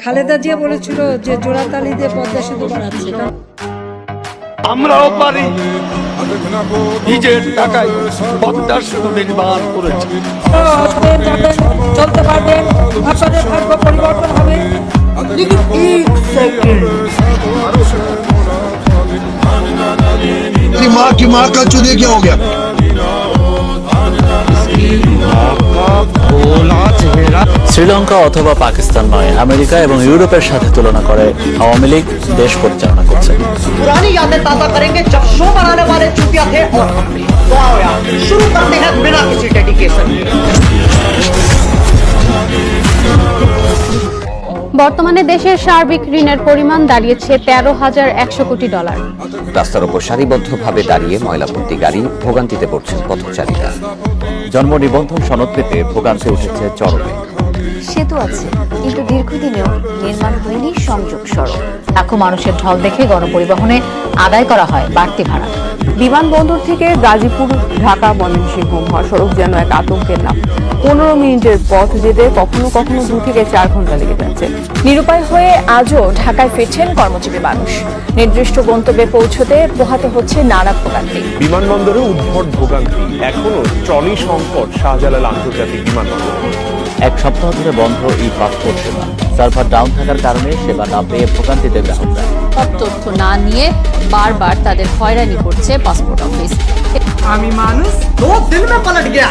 খালেদা জিয়া বলেছিল যে জোড়াতালি দিয়ে পদ্মা সেতু বানাচ্ছে। আমরাও পারি, নিজের টাকায় পদ্মা সেতু নির্মাণ করেছি। চলতে পারবেন, আপনাদের ভাগ্য পরিবর্তন হবে। माँ की माँ का चुने क्या हो गया? শ্রীলঙ্কা অথবা পাকিস্তান নয়, আমেরিকা এবং ইউরোপের সাথে তুলনা করে আওয়ামী লীগ দেশ পরিচালনা করছে। पुरानी यादें ताजा करेंगे जब शो बनाने वाले चुतिया थे और हम भी। तो आओ यार, शुरू करते हैं बिना किसी डेडिकेशन। বর্তমানে দেশের সার্বিক ঋণের পরিমাণ দাঁড়িয়েছে 13,100 কোটি ডলার। রাস্তার ওপর সারিবদ্ধভাবে দাঁড়িয়ে ময়লাভর্তি গাড়ি, ভোগান্তিতে পড়ছেন পথচারীরা। জন্ম নিবন্ধন সনদ পেতে ভোগান্তি উঠেছে চরমে। সেতু আছে, কিন্তু দীর্ঘদিনেও নির্মাণ হয়নি সংযোগ সড়ক। লাখো মানুষের ঢল দেখে গণপরিবহনে আদায় করা হয় বাড়তি ভাড়া। বিমানবন্দর থেকে গাজীপুর, ঢাকা, ময়মনসিংহ মহাসড়ক যেন এক আতঙ্কের নাম। 15 মিনিটের পথ যেতে কখনো কখনো 2 থেকে 4 ঘন্টা লেগে যাচ্ছে। নিরুপায় হয়ে আজও ঢাকায় ফিরছেন কর্মজীবী মানুষ। নির্দিষ্ট গন্তব্যে পৌঁছতে পোহাতে হচ্ছে নানা ভোগান্তি। বিমানবন্দরে উদ্ভট ভোগান্তি, এখনো ট্রলি সংকট শাহজালাল আন্তর্জাতিক বিমানবন্দর। এক সপ্তাহ ধরে বন্ধ ই পাসপোর্ট সেবা। সার্ভার ডাউন থাকার কারণে সেবা না পেয়ে ভোগান্তিতে গ্রাহকরা। সব তথ্য না নিয়ে বারবার তাদের হয়রানি করছে পাসপোর্ট অফিস। আমি মানুষ 2 दिन में पलट गया।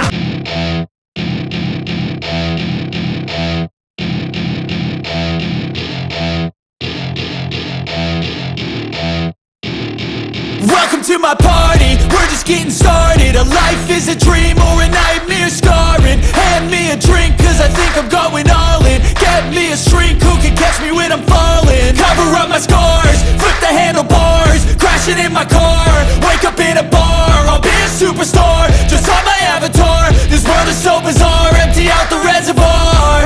Welcome to my party, we're just getting started. A life is a dream or a nightmare scarring. Hand me a drink cause I think I'm going all in. Get me a shrink who can catch me when I'm falling. Cover up my scars, flip the handlebars. Crashing in my car, wake up in a bar. I'll be a superstar, just on my avatar. This world is so bizarre, empty out the reservoir.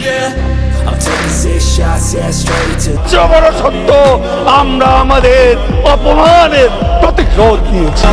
Yeah, I'm taking 6 shots, yeah, straight to বড় সত্য, আমরা আমাদের অপমানের প্রতিশোধ নিয়েছি।